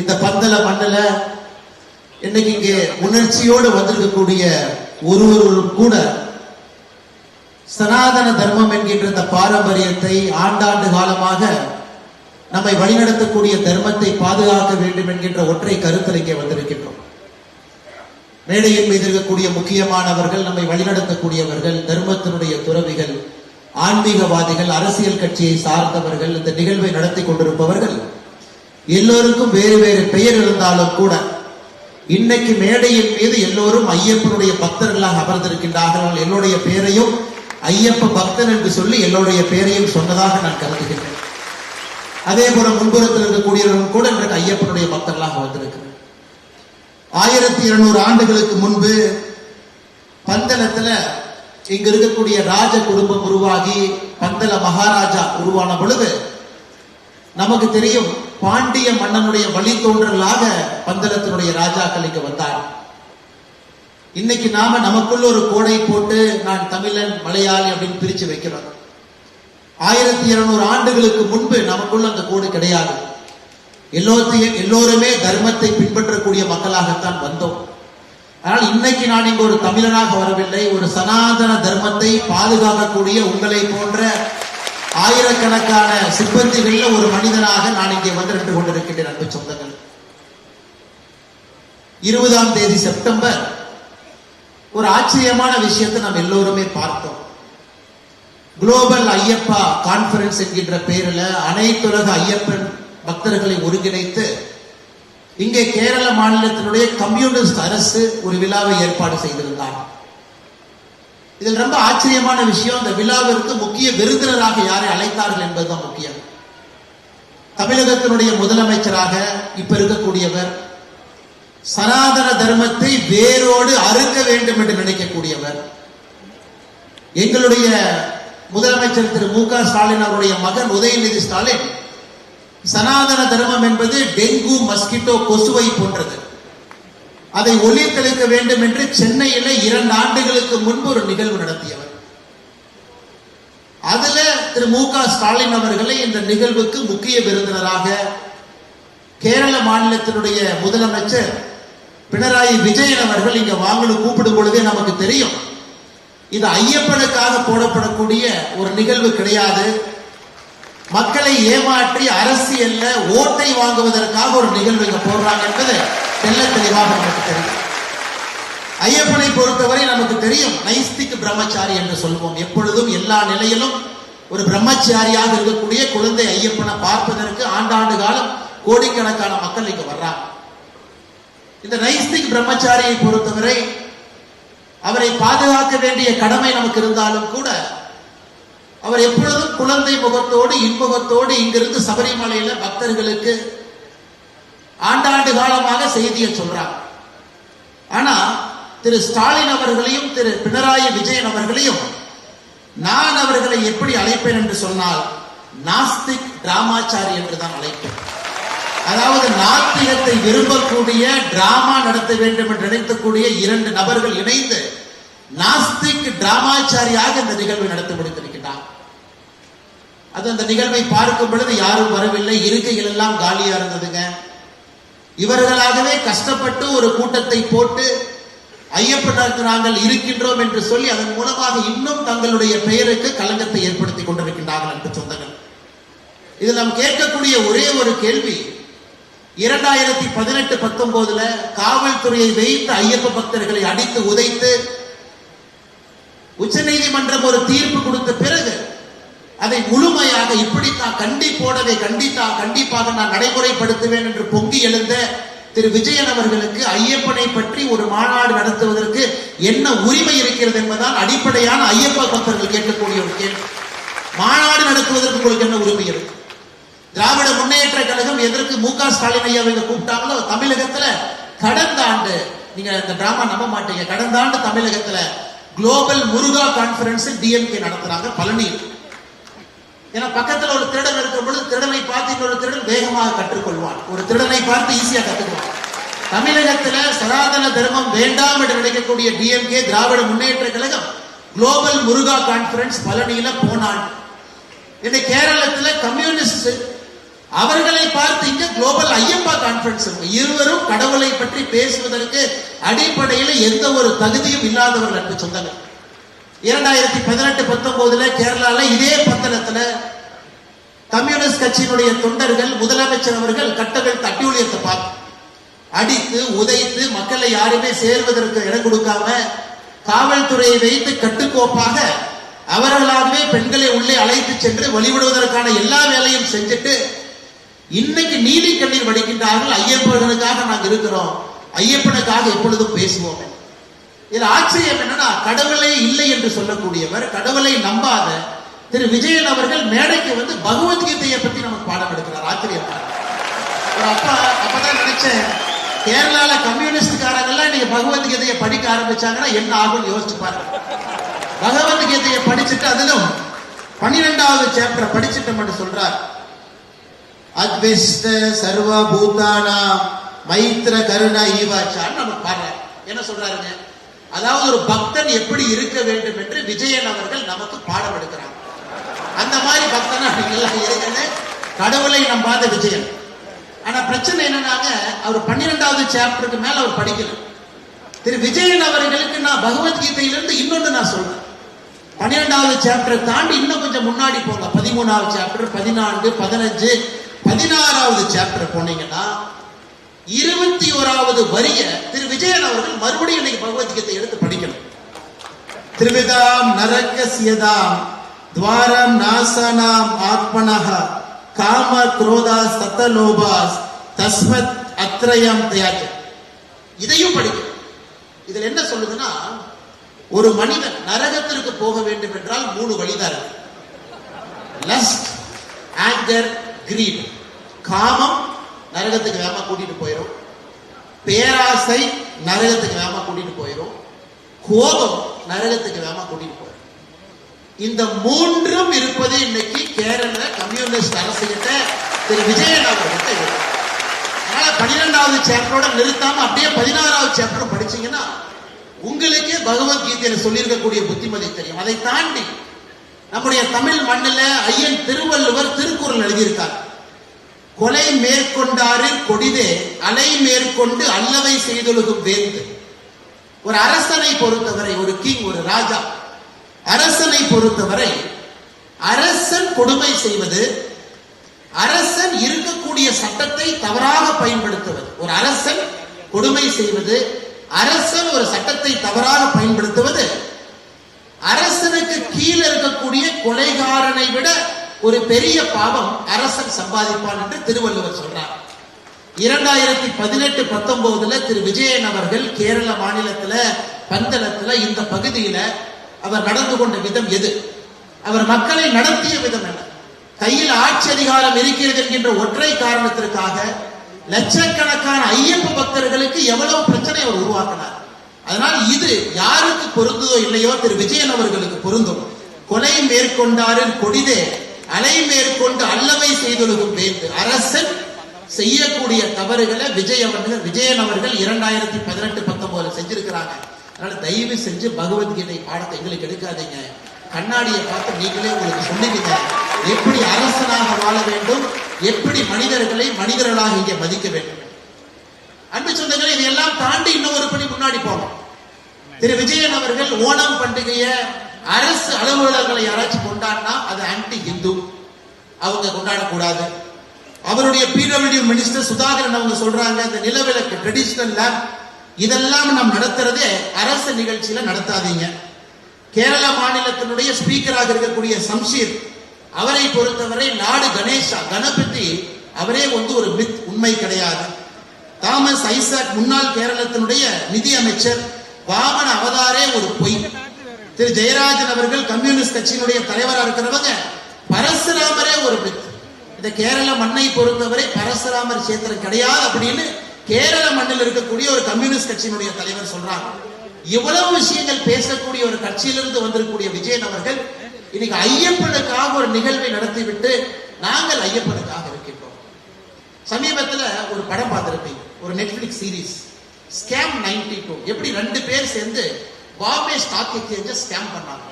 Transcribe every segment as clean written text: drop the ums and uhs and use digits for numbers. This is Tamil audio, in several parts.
இந்த பந்தல மண்டல இன்னைக்கு இங்கே உணர்ச்சியோடு வந்திருக்கக்கூடிய ஒருவரும் கூட சனாதன தர்மம் என்கின்ற இந்த பாரம்பரியத்தை ஆண்டாண்டு காலமாக நம்மை வழிநடத்தக்கூடிய தர்மத்தை பாதுகாக்க வேண்டும் என்கின்ற ஒற்றை கருத்தில் இங்கே வந்திருக்கின்றோம். மேடையின் மீது இருக்கக்கூடிய முக்கியமானவர்கள், நம்மை வழிநடத்தக்கூடியவர்கள், தர்மத்தினுடைய துறவிகள், ஆன்மீகவாதிகள், அரசியல் கட்சியை சார்ந்தவர்கள், இந்த நிகழ்வை நடத்தி கொண்டிருப்பவர்கள் எல்லோருக்கும் வேறு வேறு பெயர் இருந்தாலும் கூட இன்னைக்கு மேடையின் மீது எல்லோரும் ஐயப்பனுடைய பக்தர்களாக அமர்ந்திருக்கின்றார்கள். என்னுடைய பெயரையும் ஐயப்ப பக்தன் என்று சொல்லி எல்லோருடைய பெயரையும் சொன்னதாக நான் கருதுகின்றேன். அதே போல முன்புறத்தில் இருக்கக்கூடியவர்கள் கூட இன்றைக்கு ஐயப்பனுடைய பக்தர்களாக வந்திருக்கிறார். 1200 ஆண்டுகளுக்கு முன்பு பந்தலத்துல இங்க இருக்கக்கூடிய ராஜ குடும்பம் உருவாகி பந்தல மகாராஜா உருவான பொழுது நமக்கு தெரியும், பாண்டிய மன்னனுடைய வழித்தோன்றலாக பந்தலத்தினுடைய ராஜாக்கள் இங்க வந்தார். இன்னைக்கு நாம நமக்குள்ள ஒரு கோடை போட்டு நான் தமிழன் மலையாளி அப்படின்னு பிரிச்சு வைக்கிறோம். 1200 ஆண்டுகளுக்கு முன்பு நமக்குள்ள அந்த கோடு கிடையாது. எல்லோருமே தர்மத்தை பின்பற்றக்கூடிய மக்களாகத்தான் வந்தோம். ஆனால் இன்னைக்கு நான் இங்கு ஒரு தமிழனாக வரவில்லை, ஒரு சனாதன தர்மத்தை பாதுகாக்கக்கூடிய உங்களை போன்ற ஆயிரக்கணக்கான சிப்பந்திகளில் ஒரு மனிதனாக நான் இங்கே வந்து நின்று கொண்டிருக்கின்றேன். அன்பு சொந்தங்கள், 20ஆம் தேதி செப்டம்பர் ஒரு ஆச்சரியமான விஷயத்தை நாம் எல்லோருமே பார்த்தோம். குளோபல் ஐயப்பா கான்பரன்ஸ் என்கின்ற பெயரில் அனைத்துலக ஐயப்பன் பக்தர்களை ஒருங்கிணைத்து இங்கே கேரள மாநிலத்தினுடைய கம்யூனிஸ்ட் அரசு ஒரு விழாவை ஏற்பாடு செய்திருந்தார். இதில் ரொம்ப ஆச்சரியமான விஷயம், இந்த விழாவிற்கு முக்கிய விருந்தினராக யாரை அழைத்தார்கள் என்பதுதான் முக்கியம். தமிழகத்தினுடைய முதலமைச்சராக இப்ப இருக்கக்கூடியவர், சனாதன தர்மத்தை வேரோடு அறுக்க வேண்டும் என்று நினைக்கக்கூடியவர், எங்களுடைய முதலமைச்சர் திரு மு க ஸ்டாலின் அவருடைய மகன் உதயநிதி ஸ்டாலின் சனாதன தர்மம் என்பது டெங்கு மஸ்கிட்டோ கொசுவை போன்றது, அதை ஒழித்தளிக்க வேண்டும் என்று சென்னையில 2 ஆண்டுகளுக்கு முன்பு ஒரு நிகழ்வு நடத்தியவர். அதுல திரு மு க ஸ்டாலின் அவர்களை இந்த நிகழ்வுக்கு முக்கிய விருந்தினராக கேரள மாநிலத்தினுடைய முதலமைச்சர் பினராயி விஜயன் அவர்கள் இங்க வாங்கணும் கூப்பிடும் பொழுதே நமக்கு தெரியும், இது ஐயப்பனுக்காக போடப்படக்கூடிய ஒரு நிகழ்வு கிடையாது, மக்களை ஏமாற்றி அரசியல்ல ஓட்டை வாங்குவதற்காக ஒரு நிகழ்வு இங்க போடுறாங்க என்பது தெல்ல தெளிவாக நமக்கு தெரியும். ஐயப்பனை பொறுத்தவரை நமக்கு தெரியும், நைஸ்திக் பிரம்மச்சாரி என்று சொல்வோம். எப்பொழுதும் எல்லா நிலையிலும் ஒரு பிரம்மச்சாரியாக இருக்கக்கூடிய குழந்தை ஐயப்பனை பார்ப்பதற்கு ஆண்டாண்டு காலம் கோடிக்கணக்கான மக்கள் இங்க வர்றாங்க. இந்த நைஸ்திக் பிரம்மச்சாரியை பொறுத்தவரை அவரை பாதுகாக்க வேண்டிய கடமை நமக்கு இருந்தாலும் கூட அவர் எப்பொழுதும் குழந்தை முகத்தோடு இன்முகத்தோடு இங்கிருந்து சபரிமலையில பக்தர்களுக்கு ஆண்டாண்டு காலமாக செய்தியை சொல்றாங்க. ஆனா திரு ஸ்டாலின் அவர்களையும் திரு பினராயி விஜயன் அவர்களையும் நான் அவர்களை எப்படி அழைப்பேன் என்று சொன்னால் நாஸ்திக் டிராமாச்சாரி என்று தான் அழைப்பேன். அதாவது நாத்திகத்தை விரும்பக்கூடிய, டிராமா நடத்த வேண்டும் என்று நினைக்கக்கூடிய 2 நபர்கள் இணைந்து நாஸ்திக் டிராமாச்சாரியாக இந்த நிகழ்வை நடத்தி முடித்திருக்கிறார். அது அந்த நிகழ்வை பார்க்கும் பொழுது யாரும் வரவில்லை, இருக்கைகள் எல்லாம் காலியா இருந்ததுங்க. இவர்களாகவே கஷ்டப்பட்டு ஒரு கூட்டத்தை போட்டு ஐயப்பனுக்கு நாங்கள் இருக்கின்றோம் என்று சொல்லி அதன் மூலமாக இன்னும் தங்களுடைய பெயருக்கு களங்கத்தை ஏற்படுத்தி கொண்டிருக்கின்றார்கள். என்று சொந்தங்கள், இதில் நாம் கேட்கக்கூடிய ஒரே ஒரு கேள்வி, 2018-19 காவல்துறையை வைத்து ஐயப்ப பக்தர்களை அடித்து உதைத்து உச்ச நீதிமன்றம் ஒரு தீர்ப்பு கொடுத்த பிறகு அதை முழுமையாக இப்படித்தான் கண்டிப்பாக நான் நடைமுறைப்படுத்துவேன் என்று பொங்கி எழுந்த திரு விஜயன் அவர்களுக்கு ஐயப்பனை பற்றி ஒரு மாநாடு நடத்துவதற்கு என்ன உரிமை இருக்கிறது என்பதால் அடிப்படையான ஐயப்ப பக்தர்கள் கேட்கக்கூடிய ஒரு கேள்வி. மாநாடு நடத்துவதற்கு உங்களுக்கு என்ன உரிமை இருக்கு? திராவிட முன்னேற்ற கழகம் எதற்கு மு க ஸ்டாலின் ஐயா கூப்பிட்டாங்களோ, தமிழகத்துல கடந்த ஆண்டு, நீங்க இந்த டிராமா நம்ப மாட்டீங்க, கடந்த ஆண்டு தமிழகத்துல குளோபல் முருகா கான்பரன்ஸ் டிஎம்கே நடத்துறாங்க பழனி. ஏன்னா பக்கத்துல ஒரு திருடன் இருக்கும் பொழுது திருடனை பார்த்து இன்னொரு திருடன் வேகமாக கற்றுக்கொள்வான், ஒரு திருடனை பார்த்து ஈஸியா கற்றுக்குவான். தமிழகத்துல சனாதன தர்மம் வேண்டாம் என்று நினைக்கக்கூடிய டிஎம்கே திராவிட முன்னேற்ற கழகம் குளோபல் முருகா கான்பரன்ஸ் பழனியில போனான். இந்த கேரளத்துல கம்யூனிஸ்ட் அவர்களை பார்த்து இங்க குளோபல் ஐயப்பா கான்பரன்ஸ் இருவரும் கடவுளை பற்றி பேசுவதற்கு அடிப்படையில் எந்த ஒரு தகுதியும் இல்லாதவர்கள் அன்பு சொந்தங்கள். 2018-19 கேரளால இதே பந்தளத்துல கம்யூனிஸ்ட் கட்சியினுடைய தொண்டர்கள் முதலமைச்சர் அவர்கள் கட்டவிழ்த்த அட்டூழியத்தை பார்த்து அடித்து உதைத்து மக்களை யாருமே சேர்வதற்கு இடம் கொடுக்காம காவல்துறையை வைத்து கட்டுக்கோப்பாக அவர்களாகவே பெண்களை உள்ளே அழைத்து சென்று வழிபடுவதற்கான எல்லா வேலையும் செஞ்சுட்டு இன்னைக்கு நீலி கண்ணீர் வடிக்கின்றார்கள். ஐயப்பனுக்காக நாங்கள் இருக்கிறோம், ஐயப்பனுக்காக எப்பொழுதும் பேசுவோம். இதுல ஆச்சரியம் என்னன்னா, கடவுளே இல்லை என்று சொல்லக்கூடியவர், கடவுளை நம்பாத திரு விஜயன் அவர்கள் மேடைக்கு வந்து பகவத்கீதையை பத்தி நமக்கு பாடம் எடுக்கிறார். ஆச்சரியமா ஒரு அப்பதான் நினைச்சேன், கேரளால கம்யூனிஸ்ட்காரங்கெல்லாம் நீங்க பகவத்கீதையை படிக்க ஆரம்பிச்சாங்கன்னா என்ன ஆகும்னு யோசிச்சு பாருங்க. பகவத்கீதையை படிச்சுட்டு அதிலும் 12வது சாப்டர் படிச்சுட்டோம்னு சொல்றார். அத்விஷ்ட சர்வ பூதானா மைத்ர கருணா ஈவாச்சான்னு நம்ம பாடுறாரு. என்ன சொல்றாருங்க, அதாவது ஒரு பக்தன் எப்படி இருக்க வேண்டும் என்று விஜயன் அவர்கள் நமக்கு பாடம் எடுக்கிறாங்க. அந்த மாதிரி பக்தனா நீங்கெல்லாம் இருக்குன்னு கடவுளை நம்பாத விஜயன். ஆனா பிரச்சனை என்னன்னாங்க, அவர் 12வது சாப்டருக்கு மேல அவர் படிக்கல. திரு விஜயன் அவர்களுக்கு நான் பகவத்கீதையிலிருந்து இன்னொன்று நான் சொல்றேன். 12வது சாப்டரை தாண்டி இன்னும் கொஞ்சம் முன்னாடி போங்க, 13வது சாப்டர், 14, 15, 16வது சாப்டர் போனீங்கன்னா 21வது வரிய திரு விஜயன் அவர்கள் மறுபடியும் இன்னைக்கு பகவத்கீதை எடுத்து படிக்கணும். திரிவிதாம் நரகஸ்யதாம் துவாரம் நாசனாம் ஆத்மனஹ காம குரோதா சதலோபாஸ் தஸ்மத் அத்ரயம் தியாஜ. இதையும் படிக்கணும். இதுல என்ன சொல்லுதுன்னா, ஒரு மனிதன் நரகத்திற்கு போக வேண்டும் என்றால் 3 வழிதான் இருக்கு. Lust, anger, greed. காமம் நரகத்துக்கு வேகமா கூட்டிட்டு போயிடும், பேராசை நரகத்துக்கு வேகமா கூட்டிட்டு போயிடும், கோபம் நரகத்துக்கு வேகமா கூட்டிட்டு போயிடும். இந்த 3ம் இருப்பது இன்னைக்கு கேரள கம்யூனிஸ்ட் அரசுகிட்ட திரு விஜயன் அவர்கிட்ட இருக்கு. அதனால 12வது சாப்டரோட நிறுத்தாம அப்படியே 16வது சாப்டர் படிச்சீங்கன்னா உங்களுக்கே பகவத்கீதையில சொல்லியிருக்கக்கூடிய புத்திமதி தெரியும். அதை தாண்டி நம்முடைய தமிழ் மண்ணில் ஐயன் திருவள்ளுவர் திருக்குறள் எழுதியிருக்கார். கொலை மேற்கொண்டாரு கொடிதே அலை மேற்கொண்டு அல்லவை செய்தொழுகும் வேந்து. ஒரு அரசனை பொறுத்தவரை, ஒரு கிங், ஒரு ராஜா, அரசனை பொறுத்தவரை அரசன் கொடுமை செய்வது, அரசன் இருக்கக்கூடிய சட்டத்தை தவறாக பயன்படுத்துவது. ஒரு அரசன் கொடுமை செய்வது, அரசன் ஒரு சட்டத்தை தவறாக பயன்படுத்துவது அரசனுக்கு கீழே இருக்கக்கூடிய கொலைகாரனை விட ஒரு பெரிய பாவம் அரசன் சம்பாதிப்பான் என்று திருவள்ளுவர் சொல்றார். 2018-19 திரு விஜயன் அவர்கள் கேரள மாநிலத்துல பந்தளத்துல இந்த பகுதியில அவர் நடந்து கொண்ட விதம் எது, அவர் மக்களை நடத்திய விதம் என்ன, கையில் ஆட்சி அதிகாரம் இருக்கிறது என்கின்ற ஒற்றை காரணத்திற்காக லட்சக்கணக்கான ஐயப்ப பக்தர்களுக்கு எவ்வளவு பிரச்சனை அவர் உருவாக்கினார். அதனால் இது யாருக்கு பொருந்ததோ இல்லையோ திரு விஜயன் அவர்களுக்கு பொருந்தும். கொலை மேற்கொண்டாரு கொடிதே அலை மேற்கொண்டு அல்லவை செய்தொழுகும் வேந்து. அரசன் செய்யக்கூடிய தவறுகளை விஜயன் அவர்கள் 2018-19 செஞ்சிருக்கிறாங்க. அதனால தயவு செஞ்சு பகவத்கீதை பாடத்தை எங்களுக்கு எடுக்காதீங்க. கண்ணாடியை பார்த்து நீங்களே உங்களுக்கு சொல்லிடுங்க எப்படி அரசனாக வாழ வேண்டும், எப்படி மனிதர்களை மனிதர்களாக இங்கே மதிக்க வேண்டும். அன்பு சொந்தங்களை இதையெல்லாம் தாண்டி இன்னொரு படி முன்னாடி போகும். திரு விஜயன் அவர்கள் ஓணம் பண்டிகையை அரசு அலுவலர்களை யாராச்சும் கொண்டாடினா அது ஆன்டி ஹிந்து, அவங்க கொண்டாடக்கூடாது. அவருடைய பிடபிள்யூ மினிஸ்டர் சுதாகரன் அவங்க சொல்றாங்க, இந்த நிலவிலக்கு ட்ரெடிஷனல் லேப் இதெல்லாம் நாம் நடத்துறதே அரசு நிகழ்ச்சியில நடத்தாதீங்க. கேரள மாநிலத்தினுடைய ஸ்பீக்கராக இருக்கக்கூடிய சம்ஷீர் அவரை பொறுத்தவரை நாடு கணேசா கணபதி அவரே ஒரு மித், உண்மை கிடையாது. தாமஸ் ஐசாக் முன்னாள் கேரளத்தினுடைய நிதி அமைச்சர் வாமன அவதாரே ஒரு பொய். திரு ஜெயராஜன் அவர்கள் கம்யூனிஸ்ட் கட்சியினுடைய தலைவராக இருக்கிறவங்க பரசுராமரே ஒரு மித். இந்த கேரள மண்ணை பொறுத்தவரை பரசுராமர் சேத்திரம் கிடையாது அப்படின்னு கேரள மண்ணில் இருக்கக்கூடிய ஒரு கம்யூனிஸ்ட் கட்சியினுடைய தலைவர் சொல்றாங்க. இவ்வளவு விஷயங்கள் பேசக்கூடிய ஒரு கட்சியிலிருந்து வந்திருக்கக்கூடிய விஜயன் அவர்கள் இன்னைக்கு ஐயப்பனுக்காக ஒரு நிகழ்வை நடத்திவிட்டு நாங்கள் ஐயப்பனுக்காக இருக்கின்றோம். சமீபத்தில் ஒரு படம் பார்த்திருப்பீங்க, ஒரு நெட்ஃபிளிக்ஸ் சீரீஸ் ஸ்கேம் 92. எப்படி 2 பேர் சேர்ந்து பாம்பே ஸ்டாக் எக்ஸ்சேஞ்ச ஸ்கேம் பண்ணாங்க.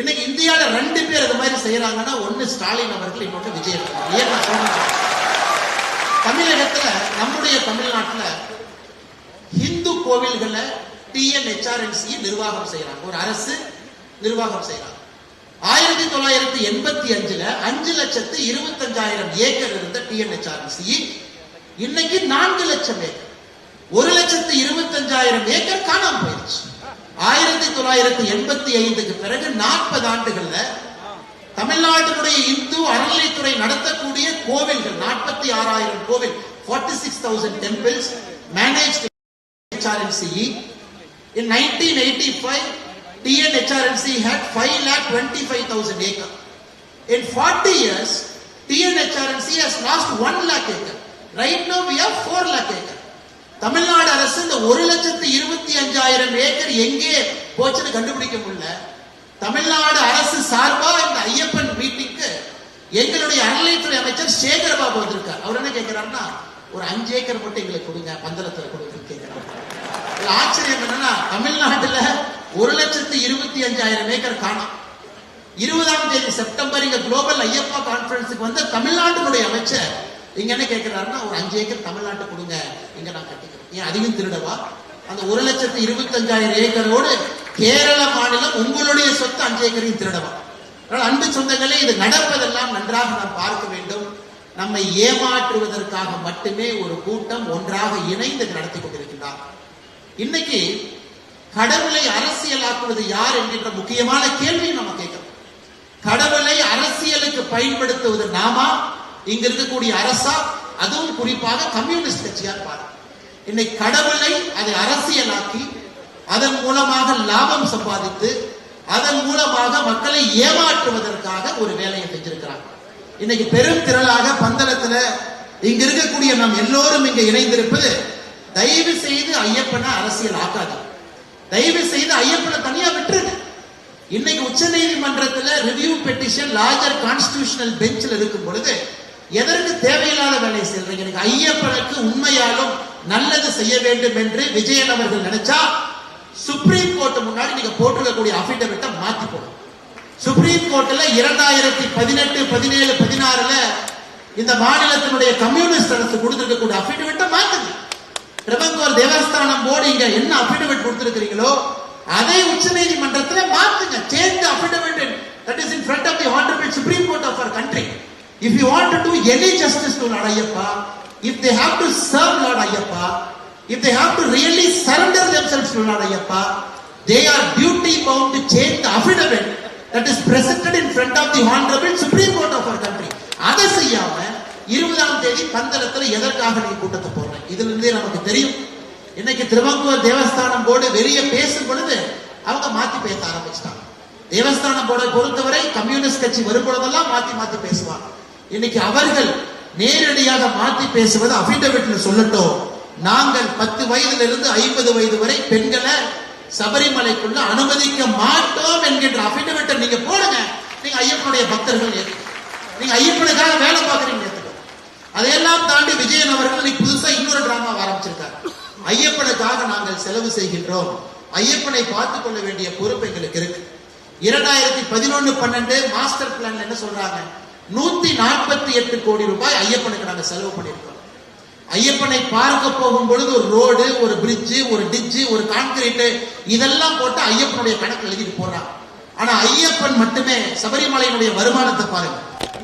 இன்னைக்கு இந்தியாவில் 2 பேர் இது மாதிரி செய்யறாங்கன்னா, ஒன்னு ஸ்டாலின் அவர்கள், இன்னொன்று விஜயன் அவர்கள். ஏன் நான் சொல்றேன், தமிழகத்துல நம்முடைய தமிழ்நாட்டுல இந்து கோவில்களை டிஎன்ஹெச்ஆர்என்சி நிர்வாகம் செய்யறாங்க, ஒரு அரசு நிர்வாகம் செய்யறாங்க. 1985ல 5,25,000 ஏக்கர் இருந்த டிஎன்ஹெச்ஆர்என்சி இன்னைக்கு 4 லட்சம் ஏக்கர், 1,25,000 ஏக்கர் காணாம போயிடுச்சு. 1985க்கு பிறகு 40 ஆண்டுகள்ல தமிழ்நாட்டினுடைய இந்து அறநிலைத்துறை நடத்தக்கூடிய கோவில்கள் 46,000 கோவில், 46,000 temples managed HRNCE. In 1985, TNHRNC had 5,25,000 acres. In 40 years, TNHRNC has lost 1 lakh acre. Right now we have 4 lakh acre. Tamil Nadu அரசு இந்த 1,25,000 ஏக்கர் எங்கே போச்சுன்னு கண்டுபிடிக்க முடியல. தமிழ்நாடு அரசு சார்பா இந்த ஐயப்பன் மீட்டிங்க்கு எங்களுடைய அறநிலையத்துறை அமைச்சர் சேகரபாபு வந்திருக்கார். அவர் என்ன கேட்கிறாருன்னா, ஒரு 5 ஏக்கர் மட்டும் எங்களுக்கு கொடுங்க, பந்தளத்துல கொடுங்க கேட்கிறார். ஆச்சரியம் என்னன்னா, தமிழ்நாட்டுல 1,25,000 ஏக்கர் காணும். 20ஆம் தேதி செப்டம்பர் இங்க குளோபல் ஐயப்பா கான்பரன்ஸுக்கு வந்த தமிழ்நாட்டினுடைய அமைச்சர் இங்க என்ன கேட்கிறாருன்னா, ஒரு 5 ஏக்கர் தமிழ்நாட்டு கொடுங்க, இங்க நான் கட்டிக்கிறேன். ஏன் அதிகம் திருடவா? அந்த 1,25,000 ஏக்கரோடு கேரள மாநிலம் உங்களுடைய சொத்து 5 ஏக்கரையும் திருடவா? அன்பு சொந்தங்களே, இது நடப்பதெல்லாம் நன்றாக நாம் பார்க்க வேண்டும். நம்மை ஏமாற்றுவதற்காக மட்டுமே ஒரு கூட்டம் ஒன்றாக இணைந்து நடத்தி கொண்டிருக்கிறார். இன்னைக்கு கடவுளை அரசியலாக்குவது யார் என்கின்ற முக்கியமான கேள்வி நம்ம கேட்கிறோம். கடவுளை அரசியலுக்கு பயன்படுத்துவது நாமா, இங்க இருக்கக்கூடிய அரசா, அதுவும் குறிப்பாக கம்யூனிஸ்ட் கட்சியார் பாரு. இன்னைக்கு கடவுளை அதை அரசியலாக்கி அதன் மூலமாக லாபம் சம்பாதித்து அதன் மூலமாக மக்களை ஏமாற்றுவதற்காக ஒரு வேலையை செஞ்சிருக்கிறாங்க. இன்னைக்கு பெரும் திரளாக பந்தளத்துல இங்க இருக்கக்கூடிய நாம் எல்லோரும் இங்க இணைந்திருப்பது, தயவு செய்து ஐயப்பனை அரசியல் ஆக்காது, தயவு செய்து ஐயப்பனை தனியா விட்டுருங்க. இன்னைக்கு உச்ச நீதிமன்றத்தில் ரிவ்யூ பெட்டிஷன் லார்ஜர் கான்ஸ்டிடியூஷனல் பெஞ்சில் இருக்கும் பொழுது எதற்கு தேவையில்லாத வேலையை செய்யறீங்க? எனக்கு ஐயப்பனுக்கு உண்மையாலும் நல்லது செய்ய வேண்டும் என்று விஜயன் அவர்கள் நினைச்சா சுப்ரீம் கோர்ட் முன்னாடி நீங்க போட்டிருக்கக்கூடிய அபிடவிட்டை மாத்தி போடும். சுப்ரீம் கோர்ட்ல 2018, 17, 16ல இந்த மாநிலத்தினுடைய கம்யூனிஸ்ட் அரசு கொடுத்திருக்கக்கூடிய அபிடவிட்டை மாத்துங்க. திருவங்கூர் தேவஸ்தானம் போர்டு இங்க என்ன அபிடவிட் கொடுத்திருக்கிறீங்களோ அதை உச்ச நீதிமன்றத்தில் மாத்துங்க. Change the affidavit that is in front of the honorable Supreme Court of our country. If you want to do any justice to Lord Ayyappa, if they have to serve Lord Ayyappa, if they have to really surrender themselves to Lord Ayyappa, they are duty bound to change the affidavit that is presented in front of the honorable Supreme Court of our country. அதை செய்யாம 20ஆம் தேதி பந்தளத்துல எதற்காக நீங்க கூட்டத்தை போடுறேன்? இதுல இருந்தே நமக்கு தெரியும். இன்னைக்கு திருவங்கூர் தேவஸ்தானம் போர்டு வெளியே பேசும் பொழுது அவங்க மாத்தி பேச ஆரம்பிச்சிட்டாங்க. தேவஸ்தானம் போர்டை பொறுத்தவரை கம்யூனிஸ்ட் கட்சி வரும் பொழுதெல்லாம் மாத்தி மாத்தி பேசுவாங்க. இன்னைக்கு அவர்கள் நேரடியாக மாத்தி பேசுவது அபிடவிட்ல சொல்லட்டும், நாங்கள் 10 வயதிலிருந்து 50 வயது வரை பெண்களை சபரிமலைக்குள்ள அனுமதிக்க மாட்டோம் என்கின்ற அபிடவிட்டை நீங்க போடுங்க. நீங்க ஐயப்பனுடைய பக்தர்கள், நீங்க ஐயப்பனுக்காக வேலை பார்க்கறீங்க. அதையெல்லாம் தாண்டி விஜயன் அவர்கள் இன்னைக்கு புதுசா இன்னொரு டிராமா ஆரம்பிச்சிருக்காரு. ஐயப்பனுக்காக நாங்கள் செலவு செய்கின்றோம், ஐயப்பனை பார்த்துக் கொள்ள வேண்டிய பொறுப்பு எங்களுக்கு இருக்கு. 2011-12 மாஸ்டர் பிளான்ல என்ன சொல்றாங்க? 148 கோடி ரூபாய் ஐயப்பனுக்கு நாங்க செலவு பண்ணிருக்கோம். ஐயப்பனை பார்க்க போகும் பொழுது ஒரு ரோடு, ஒரு பிரிட்ஜ், ஒரு டிட்ஜ், ஒரு கான்கிரீட் இதெல்லாம் போட்டு ஐயப்பனுடைய கணக்கு எழுதிட்டு போறாங்க. ஆனா ஐயப்பன் மட்டுமே சபரிமலையினுடைய வருமானத்தை பாருங்க.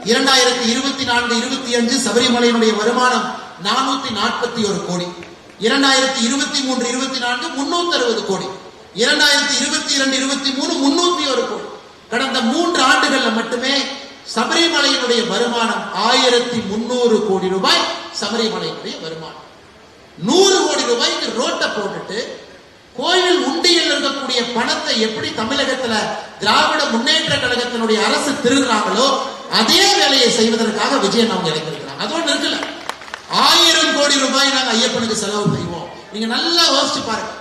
2024-25 சபரிமலையினுடைய வருமானம் 441 கோடி, 2023-24 360 கோடி, 2022-23 301 கோடி. கடந்த 3 ஆண்டுகள்ல மட்டுமே சபரிமலையினுடைய வருமானம் 1300 கோடி ரூபாய். சபரிமலையினுடைய வருமானம் 100 கோடி ரூபாய்க்கு ரோட்டை போட்டுட்டு கோயில் உண்டியில் இருக்கக்கூடிய பணத்தை எப்படி தமிழகத்துல திராவிட முன்னேற்ற கழகத்தினுடைய அரசு திருடுறாங்களோ அதே வேலையை செய்வதற்காக விஜயன் அவங்க இறங்கிருக்கிறாங்க. அது ஒண்ணு இருக்குல்ல, 1000 கோடி ரூபாய் நாங்க ஐயப்பனுக்கு செலவு செய்வோம். நீங்க நல்லா யோசிச்சு பாருங்க.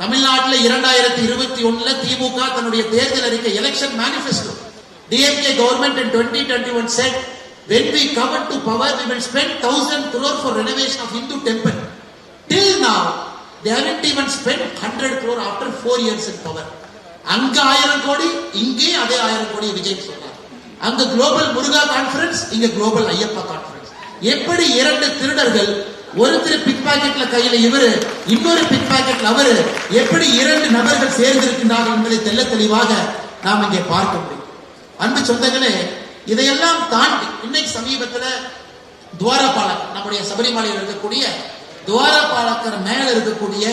தமிழ்நாட்டில் 2021 திமுக தன்னுடைய தேர்தல் அறிக்கை election manifesto, DMK government in 2021 said, when we come to power we will spend 1000 crore for renovation of Hindu temple. Till now they haven't even spent 100 crore after 4 years in power. அங்க 1000 கோடி, இங்கே அதே 1000 கோடி விஜய் சொன்னார். அங்க குளோபல் முருகா கான்ஃபரன்ஸ், இங்க குளோபல் ஐயப்பா கான்ஃபரன்ஸ். எப்படி இரண்டு திருடர்கள் ஒருத்தர் பிக் பாக்கெட்ல கையில இவரு, இன்னொரு பிக் பாக்கெட்ல அவரு, எப்படி இரண்டு நபர்கள் சேர்ந்திருக்கின்றார்கள் என்பதை தெல்ல தெளிவாக நாம் இங்கே பார்க்க முடியும். அன்பு சொந்தங்களே, இதையெல்லாம் தாண்டி இன்னைக்கு சமீபத்துல துவாரபாலகர், நம்முடைய சபரிமலையில் இருக்கக்கூடிய துவாரபாலகர் மேல இருக்கக்கூடிய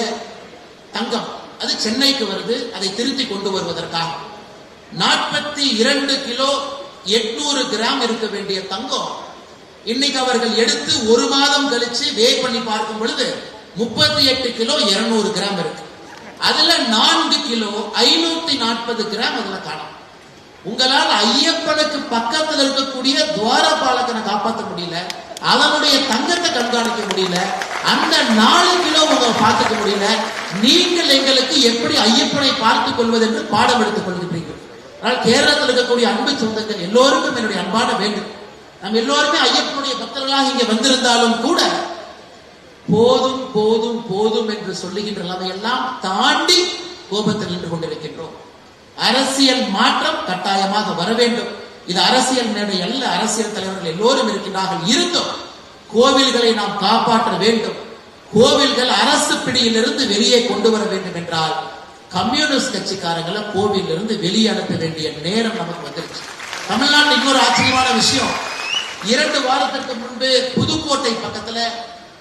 தங்கம் அது சென்னைக்கு வருது. அதை திருத்தி கொண்டு வருவதற்காக 42 கிலோ 800 கிராம் இருக்க வேண்டிய தங்கம் இன்னைக்கு அவர்கள் எடுத்து ஒரு மாதம் கழிச்சு வே பண்ணி பார்க்கும் பொழுது 38 கிலோ 200 கிராம் இருக்கு. அதுல 4 கிலோ 540 கிராம் அதுல காணும். உங்களால் ஐயப்பனுக்கு பக்கத்தில் இருக்கக்கூடிய துவாரபாலகனை காப்பாற்ற முடியல, அவனுடைய தங்கத்தை கண்காணிக்க முடியல, அந்த 4 கிலோ உங்க பார்த்துக்க முடியல. நீங்கள் எங்களுக்கு எப்படி ஐயப்பனை பார்த்துக் கொள்வது என்று பாடம் எடுத்துக் கொள்கிறீர்கள். ஆனால் கேரளத்தில் இருக்கக்கூடிய அன்பு சொந்தங்கள் எல்லோருக்கும் என்னுடைய அன்பான வேண்டும். நம்ம எல்லோருமே ஐயப்பனுடைய பக்தர்களாக இங்கே வந்திருந்தாலும் கூட போதும் போதும் போதும் என்று சொல்லுகின்ற எல்லாம் தாண்டி கோபத்தில் நின்று கொண்டிருக்கின்றோம். அரசியல் மாற்றம் கட்டாயமாக வர வேண்டும். இது அரசியல் மேடை அல்ல, அரசியல் தலைவர்கள் எல்லோரும் இருக்கின்றார்கள். இருந்தும் கோவில்களை நாம் காப்பாற்ற வேண்டும். கோவில்கள் அரசு பிடியிலிருந்து வெளியே கொண்டு வர வேண்டும் என்றால் கம்யூனிஸ்ட் கட்சிக்காரங்களை கோவில் இருந்து வெளியே அனுப்ப வேண்டிய நேரம் நமக்கு வந்துருச்சு. தமிழ்நாட்டில் இன்னொரு ஆச்சரியமான விஷயம், 2 வாரத்திற்கு முன்பு புதுக்கோட்டை பக்கத்துல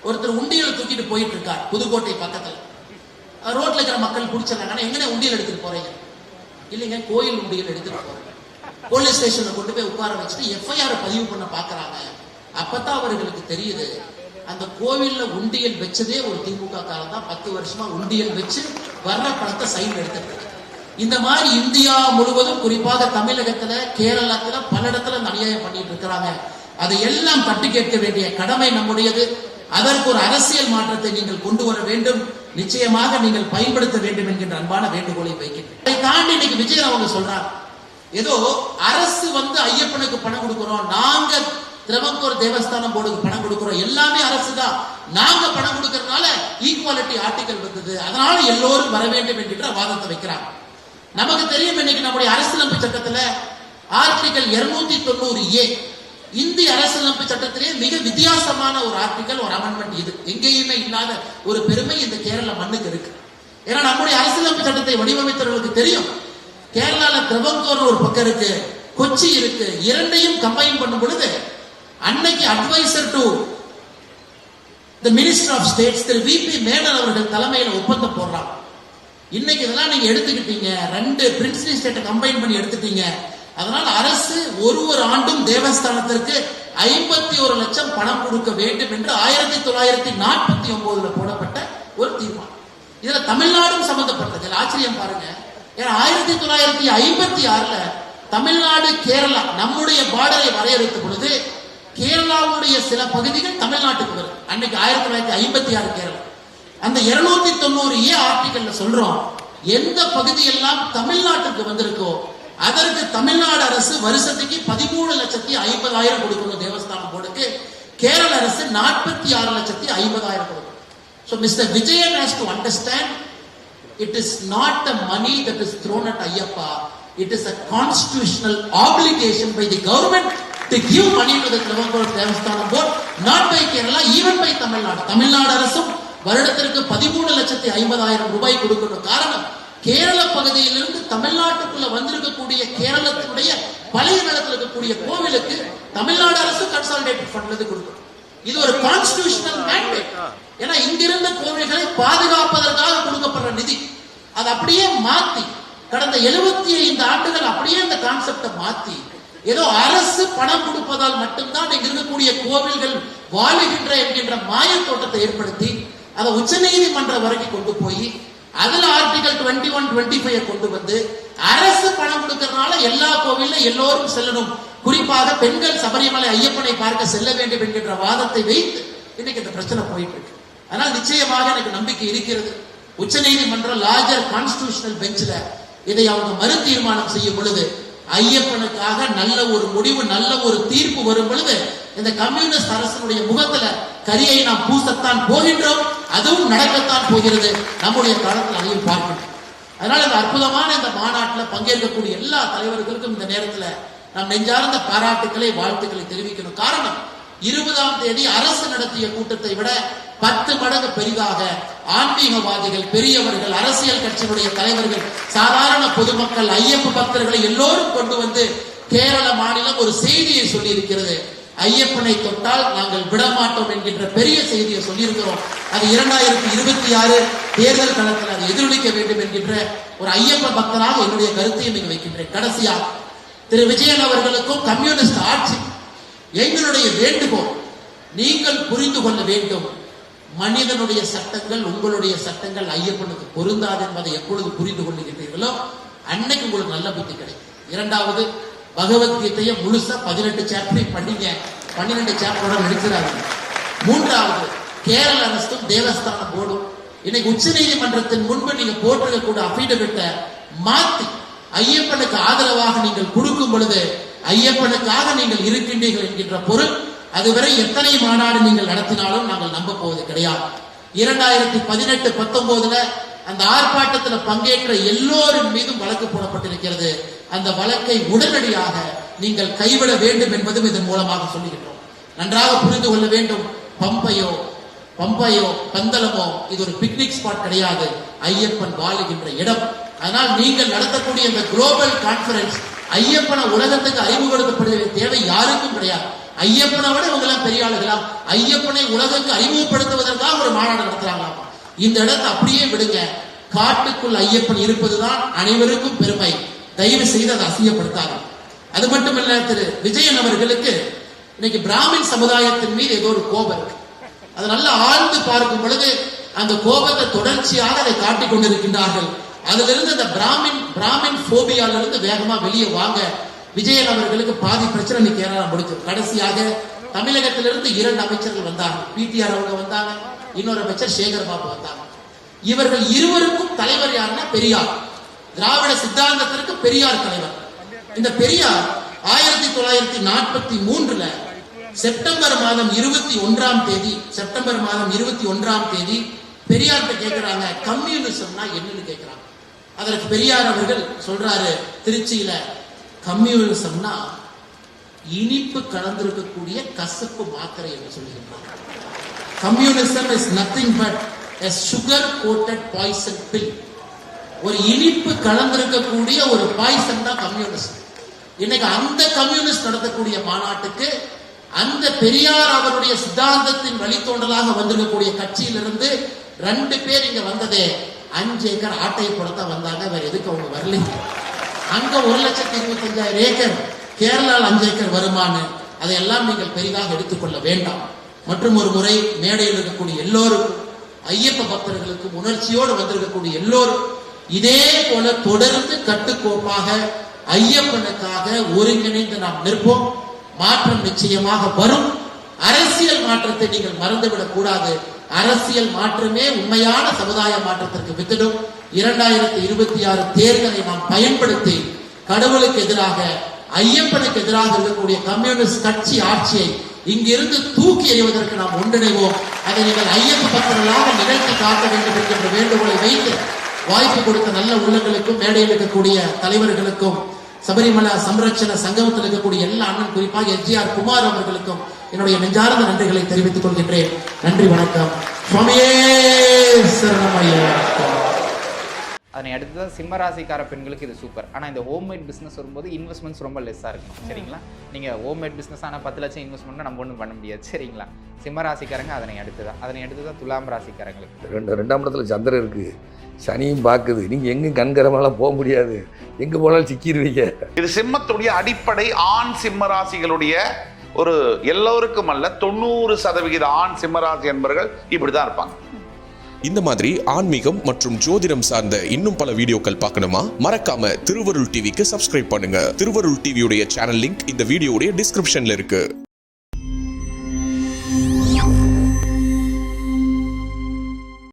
ஒருத்தர் உண்டியல் தூக்கிட்டு போயிட்டு இருக்கார். புதுக்கோட்டை பக்கத்துல ரோட்ல இருக்கிற மக்கள் பிடிச்சிருக்காங்க, எங்கனே உண்டியல் எடுத்துட்டு போறீங்க? இல்லைங்க, கோயில் உண்டியல் எடுத்துட்டு போறேன். போலீஸ் ஸ்டேஷன்ல கொண்டு போய் உட்கார வச்சுட்டு எஃப்ஐஆர் பதிவு பண்ண பாக்குறாங்க. அப்பதான் அவர்களுக்கு தெரியுது, அந்த கோவில்ல உண்டியல் வச்சதே ஒரு திமுக காலம் தான். 10 வருஷமா உண்டியல் வச்சு வர்ற பணத்தை சைன் எடுத்துட்டு. இந்த மாதிரி இந்தியா முழுவதும், குறிப்பாக தமிழகத்துல, கேரளத்துல பல இடத்துல அநியாயம் பண்ணிட்டு இருக்கிறாங்க. அதை எல்லாம் தட்டி கேட்க வேண்டிய கடமை நம்முடையது. அதற்கு ஒரு அரசியல் மாற்றத்தை நீங்கள் கொண்டு வர வேண்டும். நிச்சயமாக நீங்கள் பயன்படுத்த வேண்டும் என்கின்ற அன்பான வேண்டுகோளை வைக்கின்றேன். அதை தாண்டி இன்னைக்கு விஜயன் அவங்க சொல்றாங்க, ஏதோ அரசு ஐயப்பனுக்கு பணம் கொடுக்கிறோம், நாங்க திருவங்கூர் தேவஸ்தானம் போர்டுக்கு பணம் கொடுக்கிறோம், எல்லாமே அரசு தான், நாங்க பணம் கொடுக்கறதுனால ஈக்குவாலிட்டி ஆர்டிகல் வந்தது, அதனால எல்லோரும் வர வேண்டும் என்கின்ற வாதத்தை வைக்கிறாங்க. நமக்கு தெரியும், இன்னைக்கு நம்முடைய அரசியலமைப்பு சட்டத்துல ஆர்டிகல் 290A இந்திய அரசியலமைப்பு சட்டத்திலே மிக வித்தியாசமான ஒரு ஆர்டிகல், ஒரு அமெண்ட்மெண்ட். இது எங்கேயுமே இல்லாத ஒரு பெருமை இந்த கேரள மண்ணுக்கு இருக்கு. ஏன்னா நம்முடைய அரசியலமைப்பு சட்டத்தை வடிவமைத்தவர்களுக்கு தெரியும், கேரளால திருவங்கூர் ஒரு பக்கம் இருக்கு, கொச்சி இருக்கு, இரண்டையும் கம்பைன் பண்ணும் பொழுது அன்னைக்கு adviser to the minister of states திரு விபி மேனன் அவர்கள் தலைமையில் ஒப்பந்தம் போடுறாங்க. இன்னைக்கு இதெல்லாம் நீங்க எடுத்துக்கிட்டீங்க, 2 பிரின்சிபல் ஸ்டேட்டை கம்பைன் பண்ணி எடுத்துட்டீங்க. அதனால் அரசு ஒரு ஆண்டும் தேவஸ்தானத்திற்கு 51 லட்சம் பணம் கொடுக்க வேண்டும் என்று 1949 போடப்பட்ட ஒரு தீர்மானம். இதுல தமிழ்நாடும் சம்பந்தப்பட்டது. ஆச்சரியம் பாருங்க, ஏன்னா 1956 தமிழ்நாடு கேரளா நம்முடைய பார்டரை வரையறுத்த பொழுது கேரளாவுடைய சில பகுதிகள் தமிழ்நாட்டுக்கு வருது. அன்னைக்கு 1956 கேரளா. அந்த 290A ஆர்டிகல்ல சொல்றோம், எந்த பகுதியெல்லாம் தமிழ்நாட்டுக்கு வந்திருக்கோ அதற்கு தமிழ்நாடு அரசு வருஷத்துக்கு 13,50,000 கொடுக்கணும் தேவஸ்தானம் போர்டுக்கு. கேரள அரசு 46,50,000 கொடுக்கணும். So Mr. Vijayan has to understand, it is not the money that is thrown at Ayyappa, it is a constitutional obligation by the government to give money to the Travancore Devasthanam Board, not by Kerala, even by Tamil Nadu. Tamil Nadu அரசும் வருடத்திற்கு 13,50,000 ரூபாய் கொடுக்கணும். காரணம், கேரள பகுதியிலிருந்து தமிழ்நாட்டுக்குள்ள வந்திருக்கக்கூடிய கேரளத்தினுடைய பழைய நிலத்தில் இருக்கக்கூடிய கோவிலுக்கு தமிழ்நாடு அரசு கன்சாலிடேட்டட் ஃபண்ட்ல கொடுக்கும். இது ஒரு கான்ஸ்டிடியூஷனல் மேண்டேட். ஏன்னா இங்கிருந்த கோவில்களை பாதுகாப்பதற்காக கொடுக்கப்படுற நிதி, அது அப்படியே மாத்தி கடந்த 75 ஆண்டுகள் அப்படியே இந்த கான்செப்டை மாத்தி ஏதோ அரசு பணம் கொடுப்பதால் மட்டும்தான் இங்க இருக்கக்கூடிய கோவில்கள் வாழுகின்ற என்கின்ற மாயத்தோட்டத்தை ஏற்படுத்தி அதை உச்ச நீதிமன்றம் வரைக்கும் கொண்டு போய் அதுல ஆர்டிகல் 21, 25 கொண்டு வந்து அரசு பணம் கொடுக்கறதுனால எல்லா கோவிலும் எல்லோரும் செல்லணும், குறிப்பாக பெண்கள் சபரிமலை ஐயப்பனை பார்க்க செல்ல வேண்டும் என்கின்ற வாதத்தை வைத்து இன்னைக்கு இந்த பிரச்சனை போயிட்டு இருக்கு. ஆனால் நிச்சயமாக எனக்கு நம்பிக்கை இருக்கிறது, உச்ச நீதிமன்றம் லார்ஜர் கான்ஸ்டிடியூஷனல் பெஞ்சில இதை அவங்க மறு தீர்மானம் செய்யும் பொழுது ஐயப்பனுக்காக நல்ல ஒரு முடிவு, நல்ல ஒரு தீர்ப்பு வரும் பொழுது இந்த கம்யூனிஸ்ட் அரசினுடைய முகத்துல கரியை நாம் பூசத்தான் போகின்றோம், அதுவும் நடக்கத்தான் போகிறது. நம்முடைய காலத்தில் அதையும் பார்க்கணும். அதனால இந்த அற்புதமான இந்த மாநாட்டில் பங்கேற்கக்கூடிய எல்லா தலைவர்களுக்கும் இந்த நேரத்தில் நாம் நெஞ்சார்ந்த பாராட்டுக்களை, வாழ்த்துக்களை தெரிவிக்கணும். காரணம், 20ஆம் தேதி அரசு நடத்திய கூட்டத்தை விட 10 மடங்கு பெரிதாக ஆன்மீகவாதிகள், பெரியவர்கள், அரசியல் கட்சியினுடைய தலைவர்கள், சாதாரண பொதுமக்கள், ஐயப்ப பக்தர்களை எல்லோரும் கொண்டு வந்து கேரள மாநிலம் ஒரு செய்தியை சொல்லி இருக்கிறது. ஐயப்பனை தொட்டால் நாங்கள் விடமாட்டோம் என்கின்ற பெரிய செய்தியை சொல்லியிருக்கிறோம். அது 2026 தேர்தல் களத்தில் அதை எதிரொலிக்க வேண்டும் என்கின்ற ஒரு ஐயப்ப பக்தராக என்னுடைய கருத்தையும் இங்கு வைக்கின்றேன். கடைசியா திரு விஜயன் அவர்களுக்கும் கம்யூனிஸ்ட் ஆட்சி எங்களுடைய வேண்டுகோள், நீங்கள் புரிந்து கொள்ள வேண்டும், மனிதனுடைய சட்டங்கள், உங்களுடைய சட்டங்கள் ஐயப்பனுக்கு பொருந்தாது என்பதை எப்பொழுது புரிந்து கொள்ளுகின்றீர்களோ அன்னைக்கு உங்களுக்கு நல்ல புத்தி கிடைக்கும். இரண்டாவது, பகவத்கீதையை முழுசா 18 சாப்டர் படிங்க, 12 சாப்டரோட நிறுத்துறாங்க. மூன்றாவது, கேரள அரசும் தேவஸ்தான போர்டும் இன்னைக்கு உச்ச நீதிமன்றத்தின் முன்பு நீங்க போட்டிருக்கக்கூடிய அபிடவிட்டை மாத்தி ஐயப்பனுக்கு ஆதரவாக நீங்கள் கொடுக்கும் பொழுது ஐயப்பனுக்காக நீங்கள் இருக்கின்றீர்கள் என்கின்ற பொருள். அதுவரை எத்தனை மாநாடு நீங்கள் நடத்தினாலும் நாங்கள் நம்ப போவது கிடையாது. 2018-19 அந்த ஆர்ப்பாட்டத்தில் பங்கேற்ற எல்லோரின் மீதும் வழக்கு போடப்பட்டிருக்கிறது. அந்த வழக்கை உடனடியாக நீங்கள் கைவிட வேண்டும் என்பதும் இதன் மூலமாக சொல்லுகின்றோம். நன்றாக புரிந்து கொள்ள வேண்டும், பம்பையோ பந்தலமோ இது ஒரு பிக்னிக் ஸ்பாட் கிடையாது, ஐயப்பன் வாழுகின்ற இடம். அதனால் நீங்கள் நடத்தக்கூடிய இந்த குளோபல் கான்ஃபரன்ஸ் ஐயப்பனை உலகத்துக்கு அறிமுகப்படுத்த தேவை யாருக்கும் கிடையாது. ஐயப்பனை விட இவங்கெல்லாம் பெரிய ஆளுகளாம், ஐயப்பனை உலகுக்கு அறிமுகப்படுத்துவதற்காக ஒரு மாநாடு நடத்துறாங்களாம். இந்த இடத்தை அப்படியே விடுங்க. காட்டுக்குள் ஐயப்பன் இருப்பதுதான் அனைவருக்கும் பெருமை. தயவு செய்து அதை அசிங்கப்படுத்தாங்க. அது மட்டுமல்ல, திரு விஜயன் அவர்களுக்கு இன்னைக்கு பிராமின் சமுதாயத்தின் மீது ஏதோ ஒரு கோபம் இருக்கு. அதை நல்லா ஆழ்ந்து பார்க்கும் பொழுது அந்த கோபத்தை தொடர்ச்சியாக அதை காட்டிக் கொண்டிருக்கின்றார்கள். அதிலிருந்து அந்த பிராமின் போபியால இருந்து வேகமா வெளியே வாங்க. விஜயன் அவர்களுக்கு பாதி பிரச்சனை இன்னைக்கு கேரளா முடிச்சு. கடைசியாக தமிழகத்திலிருந்து 2 அமைச்சர்கள் வந்தாங்க. பிடிஆர் அவங்க வந்தாங்க, இன்னொரு அமைச்சர் சேகர் பாபு வந்தாங்க. இவர்கள் இருவருக்கும் தலைவர் யாருன்னா பெரியார். திராவிட சித்தாந்தத்திற்கு பெரியார் தலைவர். இந்த பெரியார் 1943 செப்டம்பர் மாதம் 21ஆம் தேதி பெரியார்கிட்ட கேட்கிறாங்க, கம்யூனிசம்னா என்னன்னு கேட்கிறாங்க. அதற்கு பெரியார் அவர்கள் சொல்றாரு திருச்சியில, கம்யூனிசம்னா இனிப்பு கலந்திருக்கக்கூடிய கசப்பு மாத்திரை என்று சொல்லுகின்றார். Communism is nothing but a sugar coated poison pill. ஒரு இனிப்பு கலந்திருக்கக்கூடிய ஒரு பாய்சன் தான் கம்யூனிஸ்ட். இன்னைக்கு அந்த கம்யூனிஸ்ட் நடத்தக்கூடிய மாநாட்டுக்கு அந்த பெரியார் அவருடைய சித்தாந்தத்தின் வழித்தோன்றலாக வந்திருக்கக்கூடிய கட்சியிலிருந்து 2 பேர் இங்க வந்ததே 5 ஏக்கர் ஆட்டை போடத்தான் வந்தாங்க. வேற எதுக்கு அவங்க வரல? அங்க 1,25,000 ஏக்கர், கேரளாவில் 5 ஏக்கர் வருமானம். அதையெல்லாம் நீங்கள் பெரிதாக எடுத்துக்கொள்ள வேண்டாம். மற்றும் ஒரு முறை மேடையில் இருக்கக்கூடிய எல்லோருக்கும், ஐயப்ப பக்தர்களுக்கும், உணர்ச்சியோடு வந்திருக்கக்கூடிய எல்லோரும் இதே போல தொடர்ந்து கட்டுக்கோப்பாக ஐயப்பனுக்காக ஒருங்கிணைந்து நாம் நிற்போம். மாற்றம் நிச்சயமாக வரும். அரசியல் மாற்றத்தை நீங்கள் மறந்துவிடக் கூடாது. அரசியல் மாற்றமே உண்மையான சமுதாய மாற்றத்திற்கு வித்திடும். 2026 தேர்தலை நாம் பயன்படுத்தி கடவுளுக்கு எதிராக, ஐயப்பனுக்கு எதிராக இருக்கக்கூடிய கம்யூனிஸ்ட் கட்சி ஆட்சியை இங்கிருந்து தூக்கி எறிவதற்கு நாம் ஒன்றிணைவோம். அதை நீங்கள் ஐயப்ப பக்தர்களாக நிகழ்த்தி காக்க வேண்டும் என்கின்ற வேண்டுகோளை வைத்து வாய்ப்பு கொடுத்த நல்ல உள்ளங்களுக்கும், மேடையில் இருக்கக்கூடிய தலைவர்களுக்கும், சபரிமலை சம்ரட்சண சங்கமத்தில் இருக்கக்கூடிய எல்லா அண்ணன், குறிப்பாக எஸ்ஜிஆர் குமார் அவர்களுக்கும் என்னுடைய நெஞ்சார்ந்த நன்றிகளை தெரிவித்துக் கொள்கின்றேன். நன்றி, வணக்கம். சுவாமியே சரணமையா. அதனை அடுத்து தான் சிம்மராசிக்கார பெண்களுக்கு இது சூப்பர். ஆனால் இந்த ஹோம்மேட் பிஸ்னஸ் வரும்போது இன்வெஸ்ட்மெண்ட்ஸ் ரொம்ப லெஸ்ஸாக இருக்கணும். சரிங்களா? நீங்கள் ஹோம்மேட் பிஸ்னஸ் ஆனால் 10 லட்சம் இன்வெஸ்ட்மெண்ட்னா நம்ம ஒன்றும் பண்ண முடியாது. சரிங்களா? சிம்மராசிக்காரங்க அதனை அடுத்து தான் துலாம் ராசிக்காரங்களுக்கு 2ஆம் இடத்துல சந்திரன் இருக்குது, சனியும் பார்க்குது. நீங்கள் எங்கேயும் கண்கரமாலாம் போக முடியாது, எங்கே போனாலும் சிக்கிடுவீங்க. இது சிம்மத்துடைய அடிப்படை. ஆண் சிம்மராசிகளுடைய ஒரு எல்லோருக்கும் அல்ல 90% ஆண் சிம்மராசி என்பவர்கள் இப்படிதான் இருப்பாங்க. இந்த மாதிரி ஆன்மீகம் மற்றும் ஜோதிடம் சார்ந்த இன்னும் பல வீடியோக்கள் பார்க்கணுமா? மறக்காம திருவருள் டிவிக்கு சப்ஸ்கிரைப் பண்ணுங்க. திருவருள் டிவியுடைய சேனல் லிங்க் இந்த வீடியோடைய டிஸ்கிரிப்ஷன்ல இருக்கு.